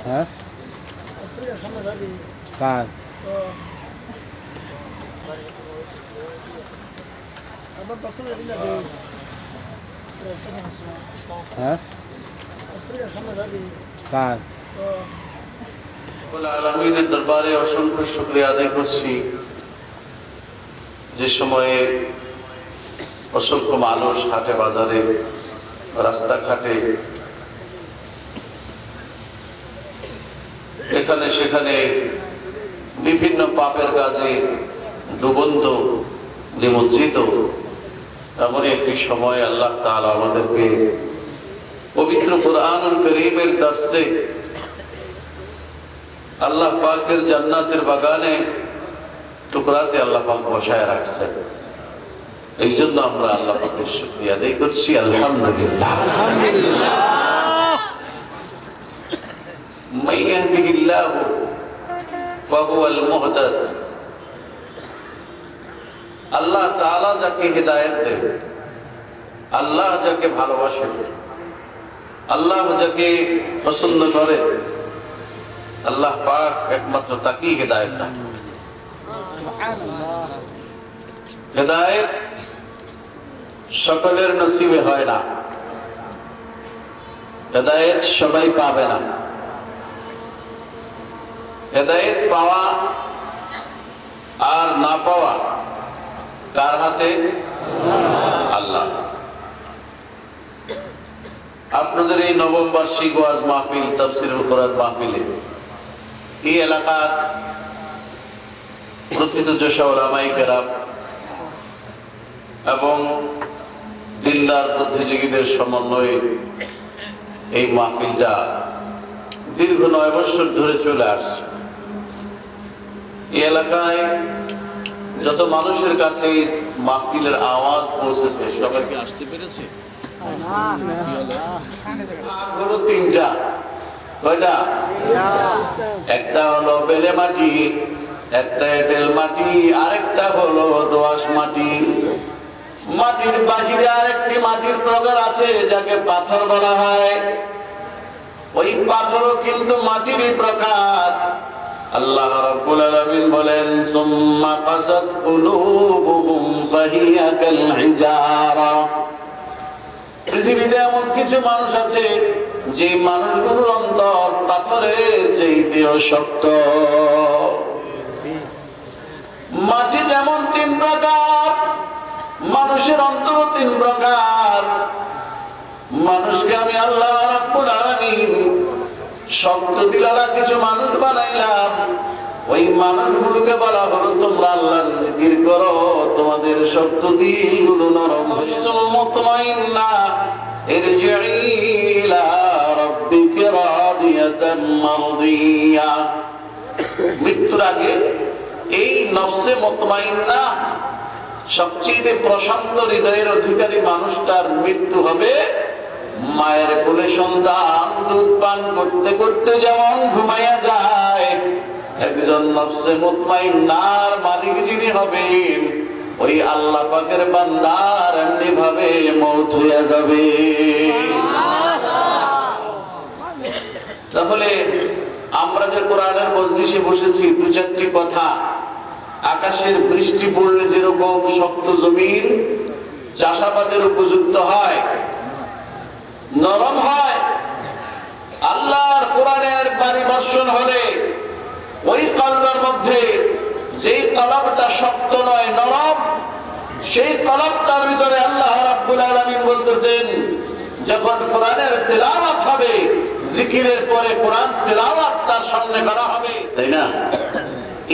হ্যাঁ কার হ্যাঁ কার আলমিনের দরবারে অসংখ্য শুকরিয়া আদায় করছি যে সময়ে অসংখ্য মানুষ হাটে বাজারে রাস্তাঘাটে এখানে সেখানে বিভিন্ন পাপের কাজে ডুবন্ত নিমজ্জিত এমন একটি সময় আল্লাহ তাআলা আমাদেরকে পবিত্র কুরআনুল কারীমের দর্শে আল্লাহ পাকের জান্নাতের বাগানে টুকরাতে আল্লাহ পাক বসায় রাখছেন। এই জন্য আমরা আল্লাহ পাকের শুকরিয়া আদায় করছি আলহামদুলিল্লাহ। মান ইয়াহদিহিল্লাহু ফাহুয়াল মুহতাদ। আল্লাহ তাআলা যাকে হিদায়াত দেন, আল্লাহ যাকে ভালোবাসেন, আল্লাহ যাকে পছন্দ করেন, আল্লাহ পাক একমাত্র তাকেই হিদায়াত দেন। হিদায়াত সকলের নসিবে হয় না, হিদায়াত সবাই পাবে না। হিদায়াত পাওয়া আর না পাওয়া কার হাতে? আল্লাহ। আপনাদের এই নবম বার্ষিক ওয়াজ মাহফিল, তাফসীরুল কোরআন মাহফিলে এই এলাকার প্রথিতযশা উলামায়ে কেরাম এবং দিনদার বুদ্ধিজীবীদের সমন্বয়ে এই মাহফিলটা দীর্ঘ 9 বছর ধরে চলে আসছে। এই এলাকায় যত মানুষের কাছে মাহফিলের আওয়াজ পৌঁছেছে সবাই কি আসতে পেরেছে? হলো 3টা। কয়টা? একটা হলো বেলে মাটি, একটা এঁটেল মাটি, আরেকটা হলো দোআঁশ মাটি। মাটির বাহিরে আরেকটি মাটির প্রকার আছে যাকে পাথর বলা হয়। ওই পাথরও কিন্তু মাটিরই প্রকার। আল্লাহ রাব্বুল আলামিন বলেন সুম্মা কাসাত কুলুবুহুম ফাহিয়া কাল হিজারা। পৃথিবীতে এমন কিছু মানুষ আছে যে মানুষগুলোর অন্তর পাথরের চাইতেও শক্ত। মাটি যেমন 3 প্রকার, মানুষের অন্তর 3 প্রকার। মানুষকে আমি আল্লাহ রাব্বুল আলামিন শক্ত দিলালা কিছু মানুষ বানাইলাম। ওই মানুষগুলোকে বলা হলো তোমরা আল্লাহর জিকির করো, তোমাদের শক্ত দিলগুলো নরম হয়ে মুতমাইন্না ইরজিই ইলা রাব্বিকা রাদিয়াতাম মারদিয়া। মৃত্যুর আগে এই নফসে মুতমাইন্না সবচেয়ে প্রশান্ত হৃদয়ের অধিকারী মানুষটার মৃত্যু হবে মায়ের কোলে সন্তান দুধ পান করতে করতে যেমন ঘুমাইয়া যায়। একজন নফসে মুতমাইন্নার মালিক যিনি হবেন ওই আল্লাহ পাকের বান্দার এমনি ভাবে মওত হইয়া যাবে। তাহলে আমরা যে কোরআনের মজলিসে বসেছি, 2-4টি কথা। আকাশের বৃষ্টি পড়লে যেরকম শক্ত জমিন চাষাবাদের উপযুক্ত হয়, নরম হয়, আল্লাহর কোরআনের পানি বর্ষণ হলে ওই কলবের মধ্যে যেই কলবটা শক্ত নয়, নরম, সেই কলবটার ভিতরে আল্লাহ রাব্বুল আলামিন বলতেছেন যখন কোরআনের তেলাওয়াত হবে, জিকিরের পরে কোরআন তেলাওয়াত তার সামনে করা হবে, তাই না?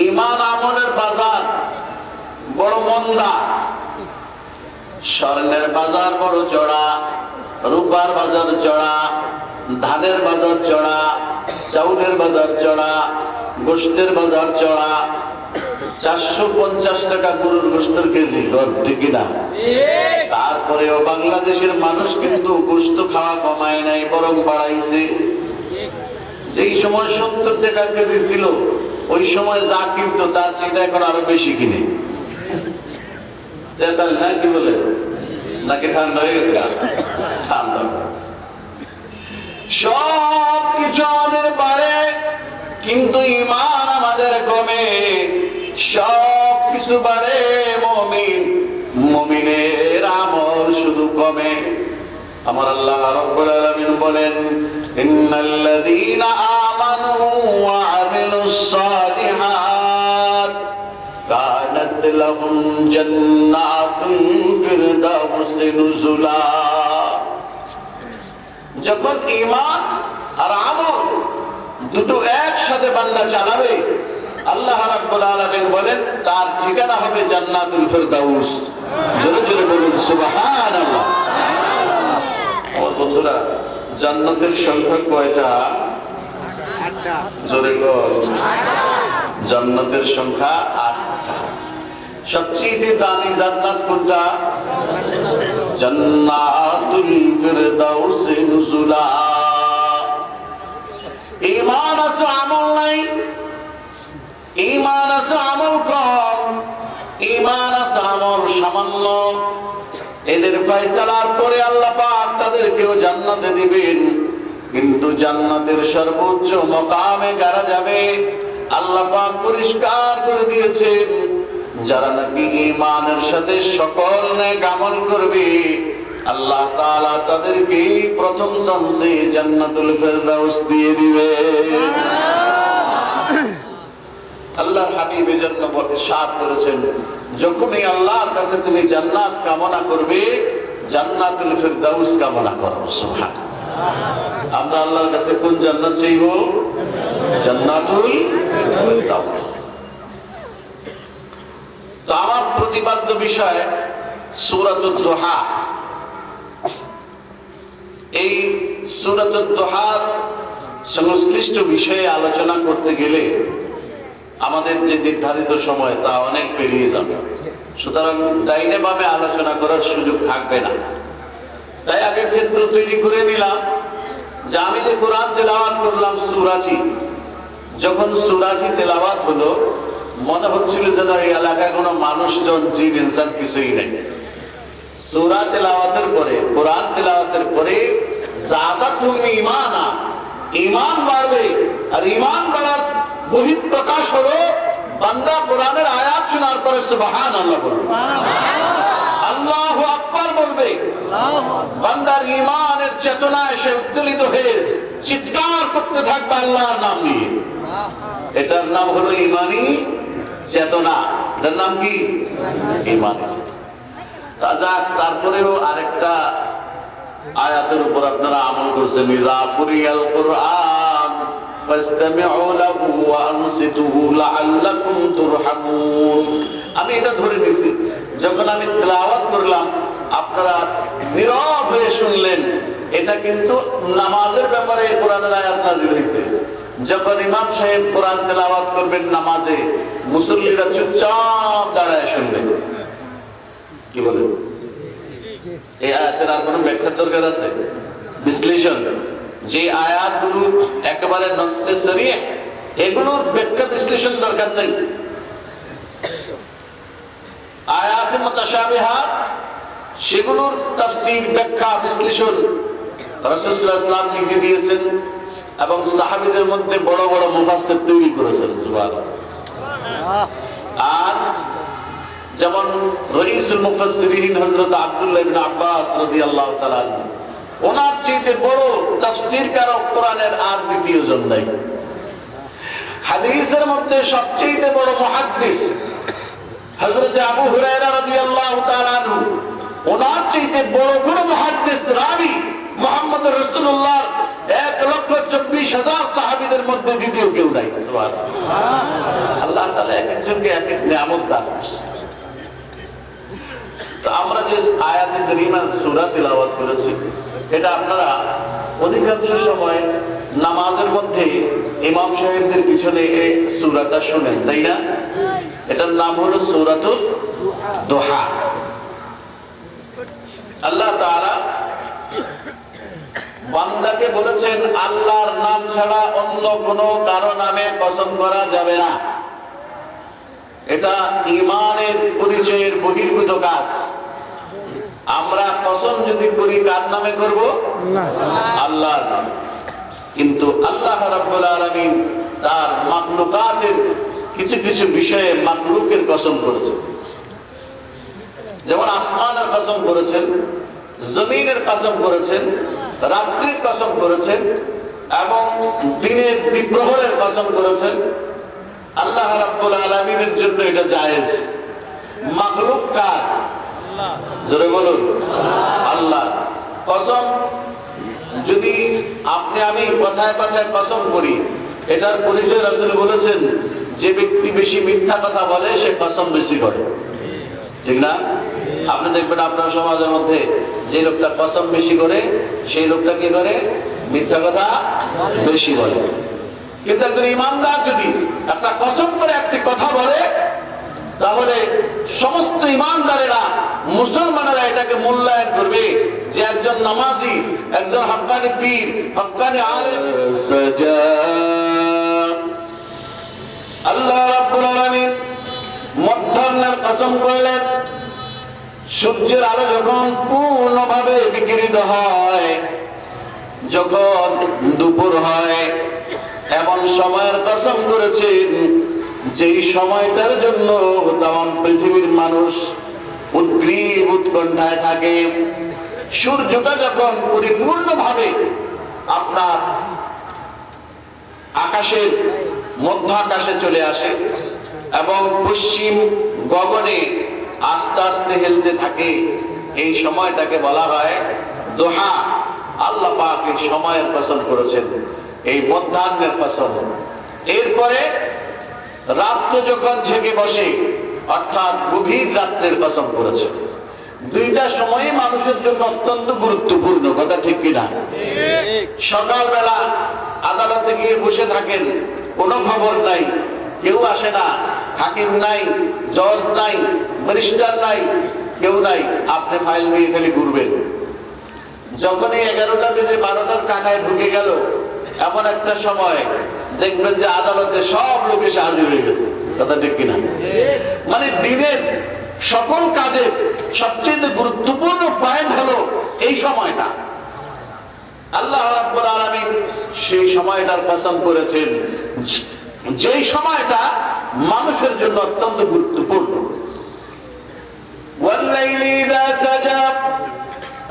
ঈমান আমলের বাজার বড় মন্দা, স্বর্ণের বাজার বড় চড়া, রূপার বাজার চড়া, ধানের বাজার চড়া, চাউলের বাজার চড়া, গোশতের বাজার চড়া। 450 টাকা গরুর গোশতের কেজি, ঠিক কিনা? তারপরেও বাংলাদেশের মানুষ কিন্তু গোশত খাওয়া কমায় নাই, বরং বাড়াইছে। যেই সময় 70 টাকা কেজি ছিল, ওই সময় যা কিনতো তার চেয়ে এখন আরো বেশি কিনে। সেটা না কি বলে, নাকি ঠান্ডা হয়ে গেছে? ঠান্ডা সব কিছু আমাদের বাড়ে, কিন্তু ঈমান আমাদের কমে। সব কিছু বাড়ে মুমিনের আমল শুধু কমে। আমার আল্লাহ রাব্বুল আলামিন বলেন, ইন্নাল্লাযীনা আমানু ওয়া আমিলুস সালিহাত কানাত লাহুম জান্নাতুল ফিরদাউসি নুজুলা। যখন ঈমান আর আমল দুটো একসাথে বান্দা চালাবে, আল্লাহ রাব্বুল আলামিন বলেন তার ঠিকানা হবে জান্নাতুল ফিরদাউস। জোরে জোরে বলুন সুবহানাল্লাহ। আমার বন্ধুরা, জান্নাতের সংখ্যা কয়টা? জোরে বল। জান্নাতের সংখ্যা 8টা। সবচেয়ে দামি জান্নাত কোনটা? জান্নাতুল ফিরদাউসি নুজুলা। ঈমান আছে আমল নাই, ঈমান আছে আমল কম, ঈমান আছে আমল সামান্য। এদের ফয়সালার পরে আল্লাহ পাক তাদেরকেও জান্নাতে দিবেন, কিন্তু জান্নাতের সর্বোচ্চ মাকামে কারা যাবে? আল্লাহ পাক পরিষ্কার করে দিয়েছেন, যারা নাকি ঈমানের সাথে সকল নেক আমল করবে, আল্লাহ তাআলা তাদেরকে প্রথম চান্সে জান্নাতুল ফিরদাউস দিয়ে দিবে। আল্লাহর হাবিব এজন্য ইরশাদ করেছেন, যখনই আল্লাহর কাছে তুমি জান্নাত কামনা করবে, জান্নাতুল ফিরদাউস কামনা করো। সুবহানাল্লাহ। আমরা আল্লাহর কাছে কোন জান্নাত চাইবো? জান্নাতুল ফিরদাউস। তো আমার প্রতিপাদ্য বিষয় সূরাতুদ দুহা। এই সূরাতুদ দুহার সংশ্লিষ্ট বিষয়ে আলোচনা করতে গেলে আমাদের যে নির্ধারিত সময় তা অনেক পেরিয়ে যাবে, সুতরাং ডাইনে বামে আলোচনা করার সুযোগ থাকবে না। তাই আগে ক্ষেত্র তৈরি করে নিলাম যে আমি যে কোরআন তেলাওয়াত করলাম সূরাটি, যখন সূরাটি তেলাওয়াত হলো, মনে হচ্ছিল যেন এই এলাকায় কোনো মানুষজন, জিন, ইনসান কিছুই নেই। সূরা তেলাওয়াতের পরে, কোরআন তেলাওয়াতের পরে যাদাতুহুম ঈমানা, ঈমান বাড়বে। আর ঈমান বাড়ার বহিঃপ্রকাশ হলো বান্দা কোরআনের আয়াত শোনার পরে সুবহানাল্লাহ বলবে, আল্লাহু আকবার বলবে। বান্দার ঈমানের চেতনা এসে উদ্বেলিত হয়ে চিৎকার করতে থাকবে আল্লাহর নাম নিয়ে। এটার নাম হলো ঈমানী চেতনা। এটার নাম কি? ঈমানী। তারপরেও আরেকটা আয়াতের উপর আপনারা আমল করছেন, ইযা কুরিয়াল কুরআন ফাসতামিউ লাহু ওয়া আনসিতু লাআল্লাকুম তুরহামুন। আমি এটা ধরে নিছি, যখন আমি তেলাওয়াত করলাম আপনারা নীরব হয়ে শুনলেন। এটা কিন্তু নামাজের ব্যাপারে কোরআনের আয়াত নাযিল হয়েছে। যখন ইমাম সাহেব কোরআন তেলাওয়াত করবেন নামাজে, মুসল্লিরা চুপচাপ দাঁড়ায় শুনবেন। কি বলেন? এই আয়াতের আর কোনো ব্যাখ্যার দরকার আছে? বিশ্লেষণ? যে আয়াতগুলো একেবারে নসে সরিহ, এগুলোর ব্যাখ্যা বিশ্লেষণ দরকার নেই। আয়াতে মুতাশাবিহাত, সেগুলোর তাফসীর, ব্যাখ্যা, বিশ্লেষণ রাসূল সাল্লাল্লাহু আলাইহি ওয়াসাল্লাম লিখে দিয়েছেন এবং সাহাবীদের মধ্যে বড় বড় মুফাসসির তৈরি করেছেন। সুবহানাল্লাহ। আর যেমন রাইসুল মুফাসসিরিন হযরত আব্দুল্লাহ ইবনে আব্বাস রাদিয়াল্লাহু তাআলা আনহু, ওনার চেয়ে বড় তাফসীরকারক কোরআনের আর দ্বিতীয় জন নাই। হাদিসের মধ্যে সবচেয়ে বড় মুহাদ্দিস হযরত আবু হুরায়রা রাদিয়াল্লাহু তাআলা আনহু, ওনার চেয়ে বড় বড় মুহাদ্দিস রাবী মুহাম্মদ রাসূলুল্লাহ 1,24,000 সাহাবীদের মধ্যে দ্বিতীয় কেউ নাই। সুবহানাল্লাহ। আল্লাহ তাআলা এক একজনকে এক এক নিয়ামত দান করেছেন। তো আমরা যে আয়াতে কারিমা সূরা তেলাওয়াত করেছি, এটা আপনারা অধিকাংশ সময় নামাজের মধ্যে ইমাম সাহেবদের পিছনে এই সূরাটা শুনেন, তাই না? এটার নাম হলো সূরাতুদ দুহা। আল্লাহ তাআলা বান্দাকে বলেছেন, আল্লাহর নাম ছাড়া অন্য কোনো কারো নামে কসম করা যাবে না। এটা ঈমানের পরিচয়ের বহির্ভূত কাজ। আমরা কসম যদি করি কার নামে করব? আল্লাহর নামে। কিন্তু আল্লাহ রাব্বুল আলামিন তার মাখলুকাতের কিছু কিছু বিষয়ে মাখলুকের কসম করেছেন। যেমন আসমানের কসম করেছেন, জমিনের কসম করেছেন, রাত্রির কসম করেছেন এবং দিনের দ্বিপ্রহরের কসম করেছেন। আল্লাহ রাব্বুল আলামিনের জন্য এটা জায়েজ। মাখলুক কার? জোরে বলুন আল্লাহ। কসম যদি আপনি আমি কথায় কথায় কসম করি, এটার পরিচয় রাসূল বলেছেন, যে ব্যক্তি বেশি মিথ্যা কথা বলে সে কসম বেশি করে, ঠিক না? আপনি দেখবেন আপনার সমাজের মধ্যে যে লোকটা কসম বেশি করে সেই লোকটা কি করে? মিথ্যা কথা বেশি বলে। কিন্তু একজন ইমানদার যদি একটা কসম করে একটি কথা বলে, তাহলে সমস্ত ইমানদারেরা, মুসলমানেরা এটাকে মূল্যায়ন করবে যে একজন নামাজি, একজন হক্কানি পীর, হক্কানি আলেম। আল্লাহ রাব্বুল আলামিন মধ্যাহ্নের কসম করলেন। সূর্যের আলো যখন পূর্ণভাবে বিকিরিত হয়, যখন দুপুর হয়, এমন সময়ের কসম করেছেন যেই সময়টার জন্য তমাম পৃথিবীর মানুষ উদ্গ্রীব উৎকণ্ঠায় থাকে। সূর্যটা যখন পরিপূর্ণভাবে আপনার আকাশের মধ্য আকাশে চলে আসে এবং পশ্চিম গগনে আস্তে আস্তে হেলতে থাকে, এই সময়টাকে বলা হয় দোহা। আল্লাহ পাক এই সময়ের কসম করেছেন, এই মধ্যাহ্নের কসম। এরপরে রাত্রে যখন ঝেঁকে বসে, অর্থাৎ গভীর রাত্রের কসম করেছে। দুইটা সময় মানুষের জন্য অত্যন্ত গুরুত্বপূর্ণ, কথা ঠিক কিনা? সকালবেলা আদালতে গিয়ে বসে থাকেন, কোনো খবর নাই, কেউ আসে না, হাকিম নাই, জজ নাই, ব্যারিস্টার নাই, কেউ নাই, আপনি ফাইল নিয়ে খালি ঘুরবেন। যখনই 11টা বেজে 12টার কাটায় ঢুকে গেল, এমন একটা সময় দেখবেন যে আদালতে সব লোক এসে হাজির হয়ে গেছে, কথা ঠিক কিনা? মানে দিনের সকল কাজে সবচেয়ে গুরুত্বপূর্ণ পয়েন্ট হলো এই সময়টা। আল্লাহ রাব্বুল আলামিন সেই সময়টার কসম করেছেন, যেই সময়টা মানুষের জন্য অত্যন্ত গুরুত্বপূর্ণ। ওয়াল্লাইলি ইযা সাজা,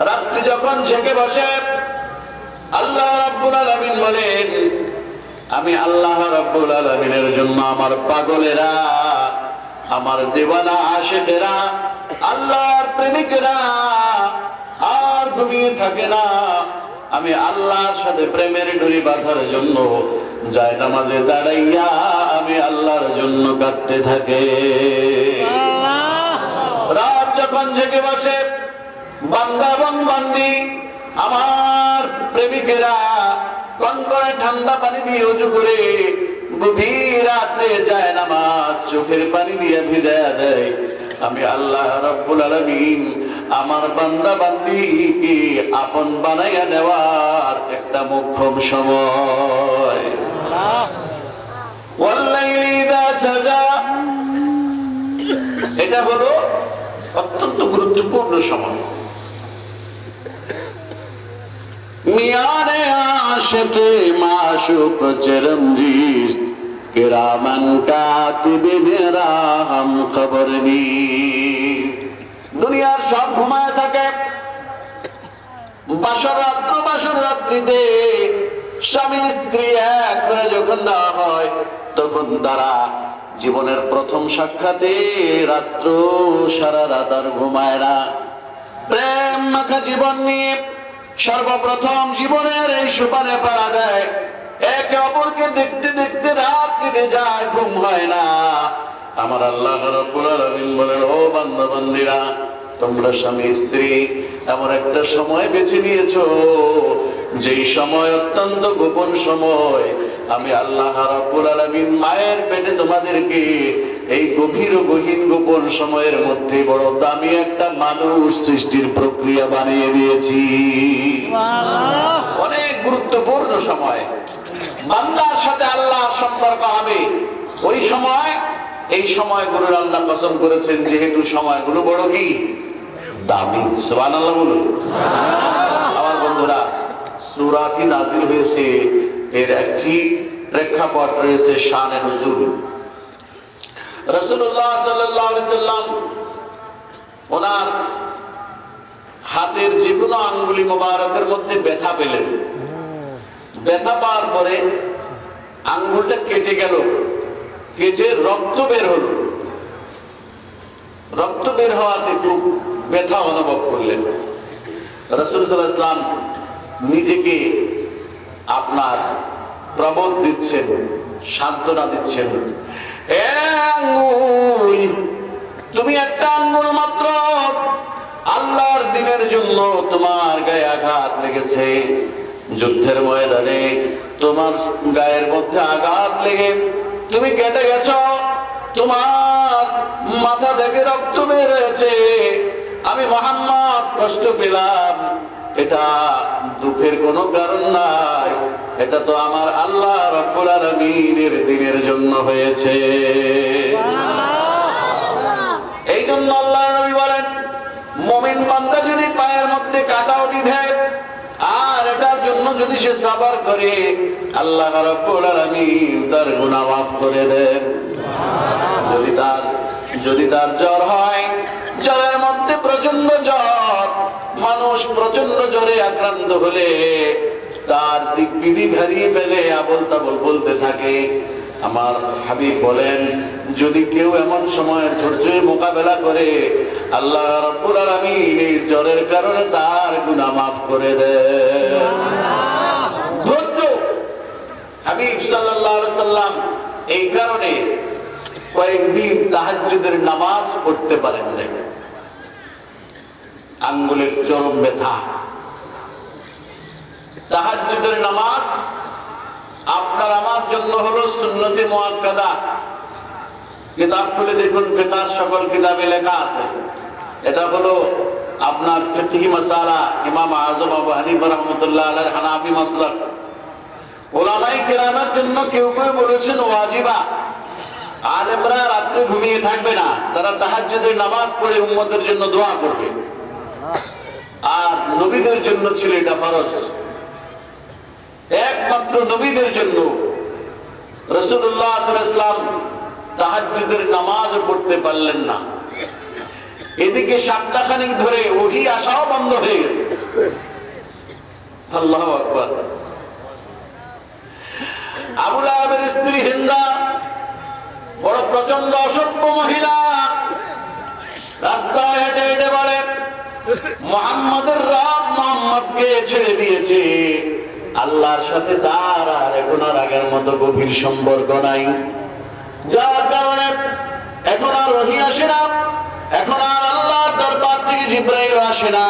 রাত্রি যখন ঝেঁকে বসে, আল্লাহ রাব্বুল আলামিন বলেন, আমি আল্লাহ রাব্বুল আলামিনের জন্য আমার পাগলেরা, আমার দেওয়ানা আশিকেরা, আল্লাহর প্রেমিকেরা আর ঘুমিয়ে থাকে না। আমি আল্লাহর সাথে প্রেমের ডুরি বাঁধার জন্য জায়নামাজে দাঁড়াইয়া আমি আল্লাহর জন্য কাঁদতে থাকে। রাত যখন জেগে বসে, বান্দা এবং বান্দি, আমার প্রেমিকেরা কনকনে ঠান্ডা পানি দিয়ে উজু করে গভীর রাতে জায়নামাজ চোখের পানি দিয়ে ভিজায়া দেয়। আমি আল্লাহ রাব্বুল আলামিন আমার বান্দা বান্দিকে আপন বানাইয়া নেওয়ার একটা মোক্ষম সময়। ওয়াল্লাইলি ইযা সাজা, এটা হলো অত্যন্ত গুরুত্বপূর্ণ সময়। মিয়ানে আশিকে মাশুক চিরঞ্জিত কিরামান কাতিবিনেরা হাম খবর নি। দুনিয়ার সব ঘুমায় থাকে, বাসর রাত্রিতে স্বামী স্ত্রী এক করে যখন দেওয়া হয়, তখন তারা জীবনের প্রথম সাক্ষাতে রাত্র সারা রাত আর ঘুমায় না। প্রেম মাখা জীবন নিয়ে সর্বপ্রথম জীবনের এই সোপানে পাড়া দেয়। একে অপরকে দেখতে দেখতে রাত কেটে যায়, ঘুম হয় না। আমার আল্লাহ রাব্বুল আলামিন বলেন, ও বান্দা বান্দীরা, তোমরা স্বামী স্ত্রী এমন একটা সময় বেছে নিয়েছো, যেই সময় অত্যন্ত গোপন সময়। আমি আল্লাহ রাব্বুল আলামিন মায়ের পেটে তোমাদেরকে এই গভীর গহীন গোপন সময়ের মধ্যে বড় দামি একটা মানুষ সৃষ্টির প্রক্রিয়া বানিয়ে দিয়েছি। অনেক গুরুত্বপূর্ণ সময়, বান্দার সাথে আল্লাহ সম্পর্ক হবে ওই সময়। এই সময়গুলোর আল্লাহ কসম করেছেন, যেহেতু সময়গুলো বড় কি দামি। সুবহানাল্লাহ বলুন। আমার বন্ধুরা, সূরাটি নাযিল হয়েছে এর একটি প্রেক্ষাপট রয়েছে শানে নুজুল। রাসূলুল্লাহ সাল্লাল্লাহু আলাইহি সাল্লাম ওনার হাতের যে কোনো আঙ্গুলি মোবারকের মধ্যে ব্যথা পেলেন। ব্যথা পাওয়ার পরে আঙ্গুলটা কেটে গেল, কেটে রক্ত বের হলো। রক্ত বের হওয়াতে খুব ব্যথা অনুভব করলেন। রাসূল সাল্লাল্লাহু আলাইহি ওয়াসাল্লাম নিজেকে আপনার প্রবোধ দিচ্ছেন, সান্ত্বনা দিচ্ছেন, তুমি একটা আঙ্গুল মাত্র, আল্লাহর দ্বীনের জন্য তোমার গায়ে আঘাত লেগেছে, যুদ্ধের ময়দানে তোমার গায়ের মধ্যে আঘাত লেগে তুমি কেটে গেছ, তোমার মাথা থেকে রক্ত বের হয়েছে, আমি মুহাম্মদ কষ্ট পেলাম, এটা দুঃখের কোনো কারণ নাই, এটা তো আমার আল্লাহ রাব্বুল আলামিনের দ্বীনের জন্য হয়েছে। এই জন্য আল্লাহ নবী বলেন, মুমিন বান্দা যদি পায়ের মধ্যে কাঁটাও বিঁধে আর এটার জন্য যদি সে সবর করে, আল্লাহ রাব্বুল আলামিন তার গুনাহ মাফ করে দেন। যদি তার জ্বর হয়, জ্বরের মধ্যে প্রচন্ড জ্বর, মানুষ প্রচন্ড জ্বরে আক্রান্ত হলে তার দিক বিধি হারিয়ে ফেলে, আবল তাবল বলতে থাকে। আমার হাবিব বলেন, যদি কেউ এমন সময় ধৈর্যের মোকাবেলা করে, আল্লাহ রাব্বুল আলামিন এই জ্বরের কারণে তার গুনাহ মাফ করে দেন। ধৈর্য। হাবিব সাল্লাল্লাহু আলাইহি সাল্লাম এই কারণে কয়েকদিন তাহাজ্জুদের নামাজ পড়তে পারেন না। আঙ্গুলের চরম ব্যথা। তাহাজ্জুদের নামাজ আপনার আমার জন্য হলো সুন্নতে মুআক্কাদা। কিতাব খুলে দেখুন, ফিকহ সকল কিতাবে লেখা আছে। এটা হলো আপনার ফিকহি মাসালা, ইমাম আযম আবু হানিফা রাহমাতুল্লাহ আলাইহি হানাফি মাসলাক। উলামায়ে কিরামের জন্য কেউ কেউ বলেছেন ওয়াজিবা। আলেমরা রাত্রে ঘুমিয়ে থাকবে না, তারা তাহাজ্জুদের নামাজ পড়ে উম্মতের জন্য দোয়া করবে। আর নবীদের জন্য ছিল এটা ফরজ, একমাত্র নবীদের জন্য। রাসূলুল্লাহ সাল্লাল্লাহু আলাইহি ওয়াসাল্লাম তাহাজ্জুদের নামাজ পড়তে পারলেন না। এদিকে সপ্তাহখানেক ধরে ওহী আসাও বন্ধ হয়ে গেছে। আল্লাহু আকবার। আবু লাহাবের স্ত্রী হিন্দা বড় প্রচন্ড অসভ্য মহিলা, রাস্তায় হেঁটে হেঁটে বলে, মুহাম্মাদের রব মুহাম্মদকে ছেড়ে দিয়েছে, আল্লাহর সাথে তার আর এখন আর আগের মতো গভীর সম্পর্ক নাই, যার কারণে এখন আর ওহী আসে না, এখন আর আল্লাহর দরবার থেকে জিবরাইল আসে না।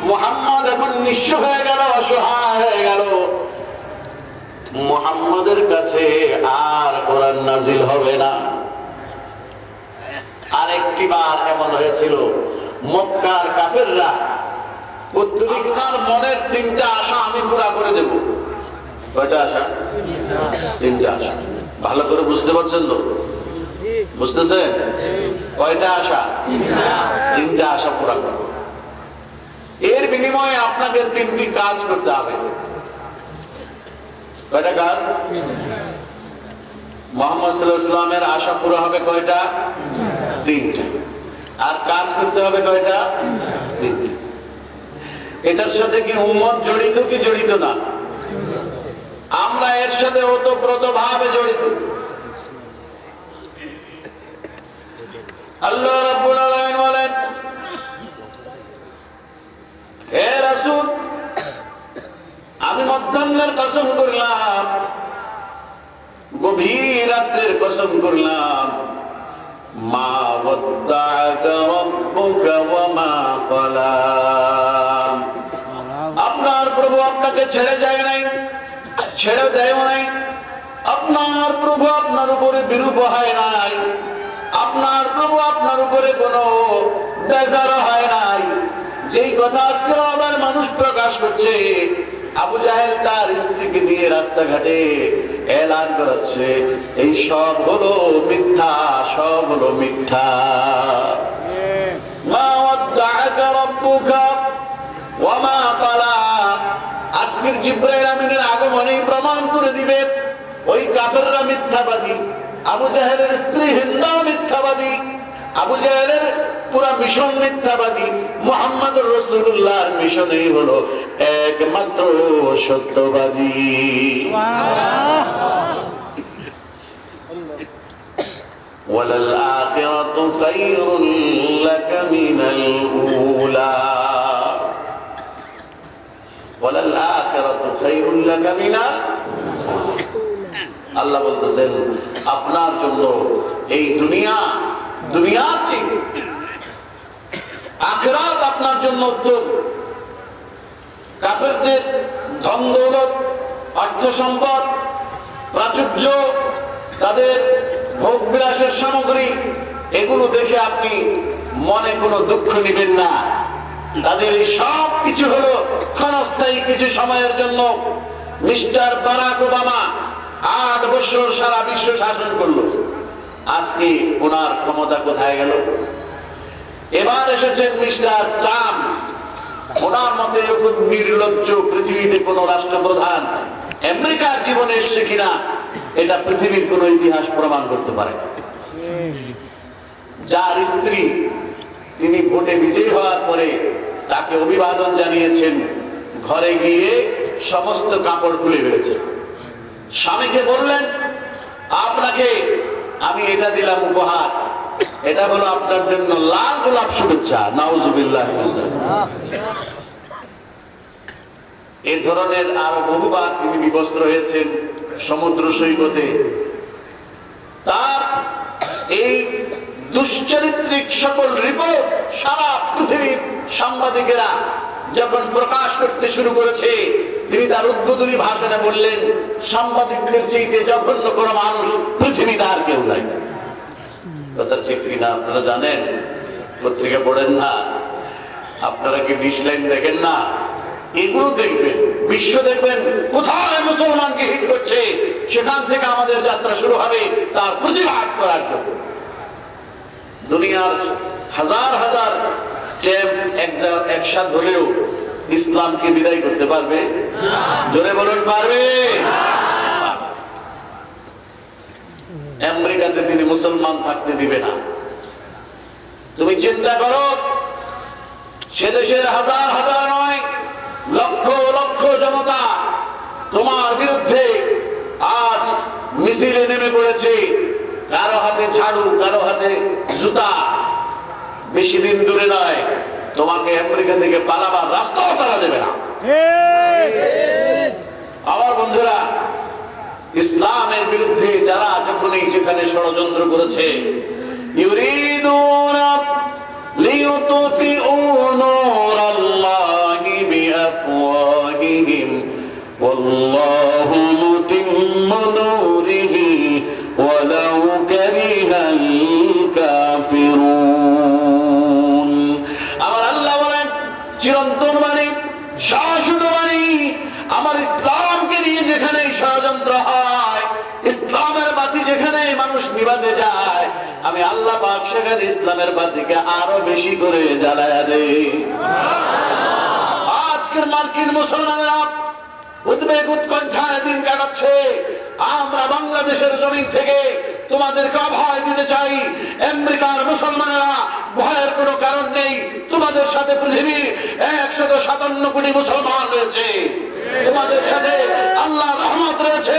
মুহাম্মদ এখন নিঃস্ব হয়ে গেল, অসহায় হয়ে গেল। মুহাম্মাদের কাছে আর কোরআন নাজিল হবে না। আরেকটি বার এমন হয়েছিল, মক্কার কাফেররা আপনার মনের তিনটা আশা আমি পুরা করে দেব। কয়টা আশা? তিনটা আশা। ভালো করে বুঝতে পারছেন তো? বুঝতেছেন? কয়টা আশা? তিনটা আশা পুরা করব। এর বিনিময়ে আপনাকে তিনটি কাজ করতে হবে। কয়টা কাজ? মুহাম্মদ সাল্লাল্লাহু আলাইহি ওয়াসাল্লামের আশা পুরো হবে কয়টা? তিনটা। আর কাজ করতে হবে কয়টা? তিনটা। এটার সাথে কি উম্মত জড়িত কি জড়িত না? আমরা এর সাথে ওতপ্রোত ভাবে জড়িত। আল্লাহ রাব্বুল আলামিন বলেন, হে রাসূল, আমি মধ্যাহ্নের কসম করলাম, গভীর রাত্রের কসম করলাম, মা ওয়াদ্দাআকা রাব্বুকা ওয়া মা ক্বালা, আপনার প্রভু আপনাকে ছেড়ে যায় নাই, ছেড়ে দেয় নাই। আপনার প্রভু আপনার উপরে বিরূপ হয় নাই, আপনার প্রভু আপনার উপরে কোনো বেজার হয় নাই। যেই কথা আজকে আবার মানুষ প্রকাশ করছে, আবু জাহেল তার স্ত্রীকে নিয়ে রাস্তাঘাটে এলান করাচ্ছে, এই সব হলো মিথ্যা, সব হলো মিথ্যা। মা ওয়াদ্দাআকা রাব্বুকা ওয়া মা ক্বালা, আজকে আজকের জিবরাইল আমিনের আগমনেই প্রমাণ করে দিবে ওই কাফেররা মিথ্যাবাদী। আবু জাহেলের স্ত্রী হিন্দা মিথ্যাবাদী, আবু জাহেলের পুরা মিশন মিথ্যাবাদী। মুহাম্মদুর রাসূলুল্লাহর মিশনই হলো একমাত্র সত্যবাদী। ওয়ালাল আখিরাতু খায়রুল লাকা মিনাল উলা, ওয়ালাল আখিরাতু খায়রুল লাকা মিনাল। আল্লাহ বলতেছেন আপনার জন্য এই দুনিয়া ঠিক, আখিরাত আপনার জন্য উত্তম। কাফেরদের ধন দৌলত, অর্থ সম্পদ, প্রাচুর্য, তাদের ভোগ বিলাসের সামগ্রী, এগুলো দেখে আপনি মনে কোনো দুঃখ নেবেন না। তাদের এই সব কিছু হলো ক্ষণস্থায়ী, কিছু সময়ের জন্য। মিস্টার বারাক ওবামা 8 বছর সারা বিশ্ব শাসন করলো, আজকে ওনার ক্ষমতা কোথায় গেল? এবার এসেছেন মিস্টার ট্রাম্প। ওনার মতে এরকম নির্লজ্জ পৃথিবীতে কোন রাষ্ট্রপ্রধান আমেরিকার জীবনে এসছে কিনা এটা পৃথিবীর কোন ইতিহাস প্রমাণ করতে পারে না। যার স্ত্রী তিনি ভোটে বিজয়ী হওয়ার পরে তাকে অভিবাদন জানিয়েছেন, ঘরে গিয়ে সমস্ত কাপড় খুলে ফেলেছে। স্বামীকে বললেন আপনাকে আমি এটা দিলাম উপহার, এটা হলো আপনার জন্য লাল গোলাপ শুভেচ্ছা। নাউজুবিল্লাহ। এই ধরনের আরো বহুবার তিনি বিবস্ত্র হয়েছেন সমুদ্র সৈকতে। তার এই দুশ্চরিত্রিক সকল রিপোর্ট সারা পৃথিবীর সাংবাদিকেরা যখন প্রকাশ করতে শুরু করেছে, তিনি তার উদ্বোধনী ভাষণে বললেন সাংবাদিকদের চাইতে জঘন্য কোন মানুষ পৃথিবীতে আর কেউ নাই। কথা ঠিক কিনা আপনারা জানেন? পত্রিকা পড়েন না? আপনারা কি ডিসলাইন দেখেন না? এগুলো দেখবেন, বিশ্ব দেখবেন কোথায় মুসলমানকে হিট করছে, সেখান থেকে আমাদের যাত্রা শুরু হবে তার প্রতিবাদ করার জন্য। দুনিয়ার হাজার হাজার একসাথ হলেও ইসলামকে বিদায় করতে পারবে? জোরে বলুন, পারবে? আমেরিকাতে তিনি মুসলমান থাকতে দিবে না। তুমি চিন্তা করো, সে দেশের হাজার হাজার নয় লক্ষ লক্ষ জনতা তোমার বিরুদ্ধে আজ মিছিলে নেমে পড়েছে, কারো হাতে ঝাড়ু, কারো হাতে জুতা। বেশি দিন দূরে নয়, তোমাকে আমেরিকা থেকে পালাবার রাস্তাও তারা দেবে না। আমার বন্ধুরা, ইসলামের বিরুদ্ধে যারা যখনই যেখানে ষড়যন্ত্র করেছে, ইউরিদুনা লিইউতফিউ নূরাল্লাহি বিআফওয়াহিহিম ওয়াল্লাহু মুতিম্মু নূরিহি ওয়ালাউ কারিহাল কাফিরুন। আমার আল্লাহ বলেন চিরন্তন বাণী, শাশ্বত বাণী, আমার ইসলামকে নিয়ে যেখানে ষড়যন্ত্র হয়, ইসলামের বাতি যেখানে মানুষ নিভাতে যায়, আমি আল্লাহ পাক সেখানে ইসলামের বাতিকে আরো বেশি করে জ্বালায়া দেই। আজকের মার্কিন মুসলমানেরা উদ্বেগ উৎকণ্ঠায় দিন কাটাচ্ছে। আমরা বাংলাদেশের জমিন থেকে তোমাদেরকে অভয় দিতে চাই। আমেরিকার মুসলমানেরা ভয়ের কোনো কারণ নেই, তোমাদের সাথে পৃথিবীর 157 কোটি মুসলমান রয়েছে, তোমাদের সাথে আল্লাহ রহমত রয়েছে,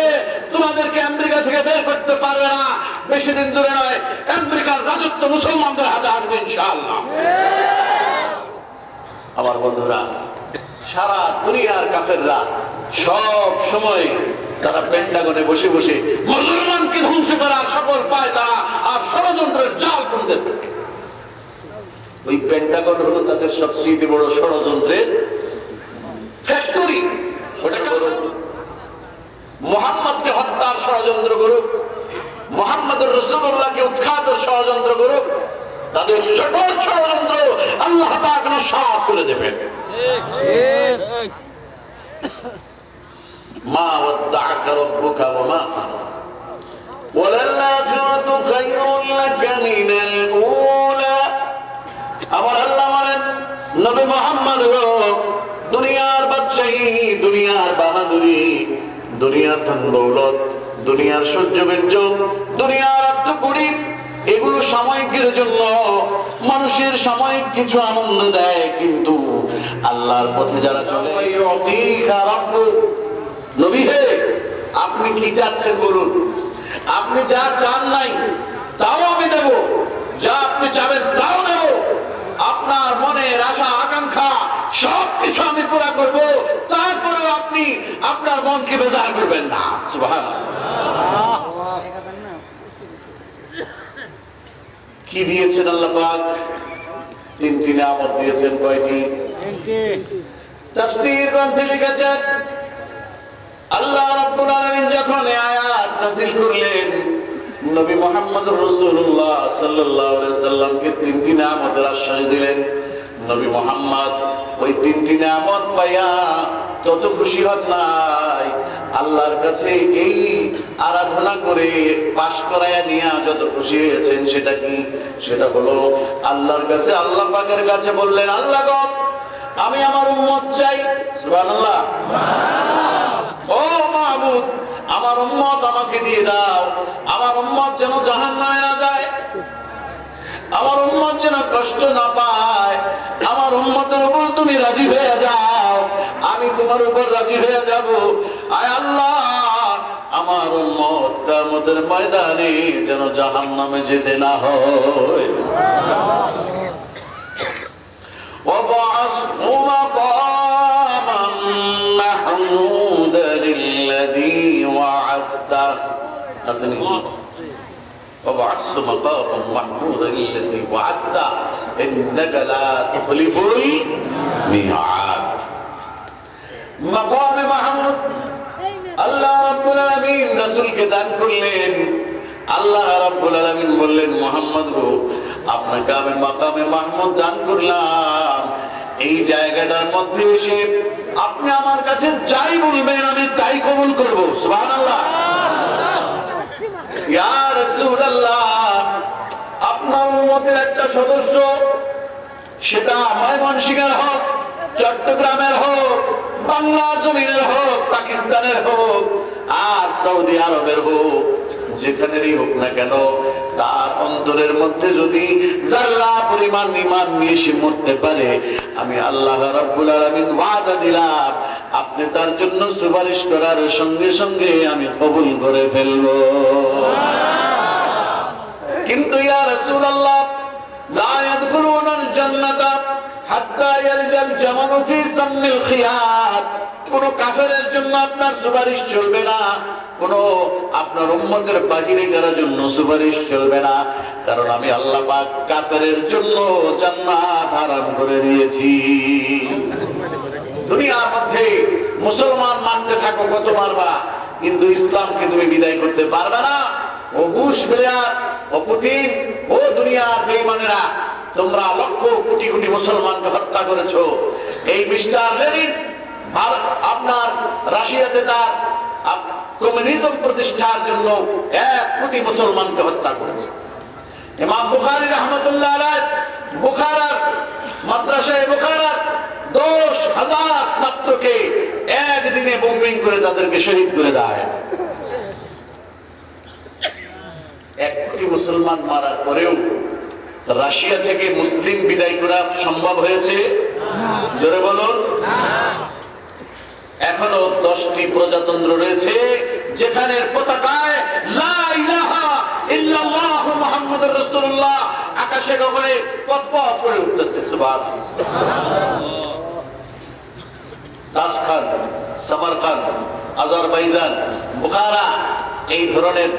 তোমাদেরকে আমেরিকা থেকে বের করতে পারবে না। বেশি দিন দূরে নয়, আমেরিকার রাজত্ব মুসলমানদের হাতে আসবে ইনশাআল্লাহ। আমার বন্ধুরা, সারা দুনিয়ার কাফেররা সব সময় তারা পেন্টাগনে বসে বসে মুসলমানকে ধ্বংস করার সকল পায় তারা আর ষড়যন্ত্রের জাল করতে থাকে। ওই পেন্টাগন হলো তাদের সবচেয়ে বড় ষড়যন্ত্রের ফ্যাক্টরি। ওটা মুহাম্মদকে হত্যার ষড়যন্ত্র করুক, মুহাম্মদুর রাসূলুল্লাহকে উৎখাতের ষড়যন্ত্র করুক, তাদের সকল ষড়যন্ত্র আল্লাহ পাক নস্যাৎ করে দেবেন। মা ওয়াদ্দাআকা রাব্বুকা ওয়া মা ক্বালা ওয়ালাল আখিরাতু খায়রুল লাকা মিনাল উলা। আমার আল্লাহ বলেন নবী মুহাম্মদ দুনিয়ার বাদশাহী দুনিয়ার বাহাদুরি, দুনিয়ার ধন দৌলত, দুনিয়ার সহ্য বীর্য, দুনিয়ার আত্মকুড়ি, এগুলো সাময়িকের জন্য মানুষের সাময়িক কিছু আনন্দ দেয়, কিন্তু আল্লাহর পথে যারা চলে, নবী হে আপনি কি চাচ্ছেন বলুন, আপনি যা চান নাই তাও আমি দেব, যা আপনি চাবেন তাও দেব, আপনার মনের আশা আকাঙ্ক্ষা সবকিছু আমি পুরা করব, তারপরেও আপনি আপনার মনকে বেজার করবেন না। সুবহানাল্লাহ। কি দিয়েছেন আল্লাহ পাক? তিনটি নিয়ামত দিয়েছেন। কয়টি? তাফসীর গ্রন্থে লিখেছেন আল্লাহ রাব্বুল আলামিন যখন এই আয়াত নাযিল করলেন, নবী মুহাম্মদ রাসূলুল্লাহ সাল্লাল্লাহু আলাইহি সাল্লামকে তিনটি নিয়ামতের আশ্বাস দিলেন। নবী মুহাম্মদ ওই তিনটি নিয়ামত পাইয়া তত খুশি হন নাই, আল্লাহর কাছে এই আরাধনা করে পাশ করায়া নিয়ে যত খুশি হয়েছেন। সেটা কি? সেটা হলো আল্লাহর কাছে, আল্লাহ পাকের কাছে বললেন, আল্লাহ গো আমি আমার উম্মত চাই। সুবহানাল্লাহ। ও মাহবুব, আমার উম্মত আমাকে দিয়ে দাও, আমার উম্মত যেন জাহান্নামে না যায়, আমার উম্মত যেন কষ্ট না পায়, আমার উম্মতের উপর তুমি রাজি হয়ে যাও, আমি তোমার উপর রাজি হয়ে যাব। আয় আল্লাহ, আমার উম্মত কিয়ামতের ময়দানে যেন জাহান্নামে যেতে না হয়। وَبَعَثْهُ مَقَامًا مَحْمُودًا الَّذِي وَعَدتَّهُ وَبَعَثْهُ مَقَامًا مَحْمُودًا الَّذِي وَعَدتَّهُ إِنَّكَ لَا تُخْلِفُ الْمِيعَادَ। মাকামে মাহমুদ আল্লাহ রাব্বুল আলামিন রাসূলকে দান করলেন। আল্লাহ রাব্বুল আলামিন বললেন, মুহাম্মদ গো আপনাকে আমি মাকামে মাহমুদ দান করলাম, এই জায়গাটার মধ্যে এসে আপনি আমার কাছে যাই বলবেন আমি তাই কবুল করব। সুবহানাল্লাহ। ইয়া রাসূলুল্লাহ, আপনার উম্মতের একটা সদস্য, সেটা ময়মনসিংহের হোক, চট্টগ্রামের হোক, বাংলার জমিনের হোক, পাকিস্তানের হোক, আর সৌদি আরবের হোক, যেখানেরই হোক না কেন, তার অন্তরের মধ্যে যদি যারা পরিমাণ ঈমান নিয়ে সে মরতে পারে, আমি আল্লাহ রাব্বুল আলামিন ওয়াদা দিলাম আপনি তার জন্য সুপারিশ করার সঙ্গে সঙ্গে আমি কবুল করে ফেলব। কিন্তু ইয়া রাসূলুল্লাহ, লা ইয়াদখুলুনাল জান্নাতা হাত্তা ইয়ালজাল জামালু ফি সাম্মিল খিয়াত, কোন কাফেরের জন্য আপনার সুপারিশ চলবে না, কোন আপনার উম্মতের বাহিনীদের জন্য সুপারিশ চলবে না, কারণ আমি আল্লাহ পাক কাফেরের জন্য জান্নাত হারাম করে দিয়েছি। দুনিয়ার মধ্যে মুসলমান মানতে থাকো, কত মারবা, কিন্তু ইসলামকে তুমি বিদায় করতে পারবে না। ও বুশ প্লেয়ার, ও পুতিন, ও দুনিয়ার বেঈমানেরা, তোমরা লক্ষ কোটি কোটি মুসলমানকে হত্যা করেছো। এই মিস্টার লেনিন আপনার রাশিয়াতে তার কমিউনিজম প্রতিষ্ঠার জন্য 1 কোটি মুসলমানকে হত্যা করেছে। ইমাম বুখারী রাহমাতুল্লাহ আলাইহি বুখারার মাদ্রাসায় বুখারার 10,000 ছাত্রকে একদিনে বোম্বিং করে তাদেরকে শহীদ করে দেওয়া হয়েছে। 1 কোটি মুসলমান মারার পরেও রাশিয়া থেকে মুসলিম বিদায় করা সম্ভব হয়েছে? জোরে বলুন। এখনো 10টি প্রজাতন্ত্র রয়েছে যেখানে পতাকায় লা ইলাহা ইল্লাল্লাহু মুহাম্মাদুর রাসূলুল্লাহ আকাশে গগনে পতপত করে উঠতেছে। সুবহানাল্লাহ। তাশখান, সামারকান্দ, আজারবাইজান, বুখারা, এই ধরনের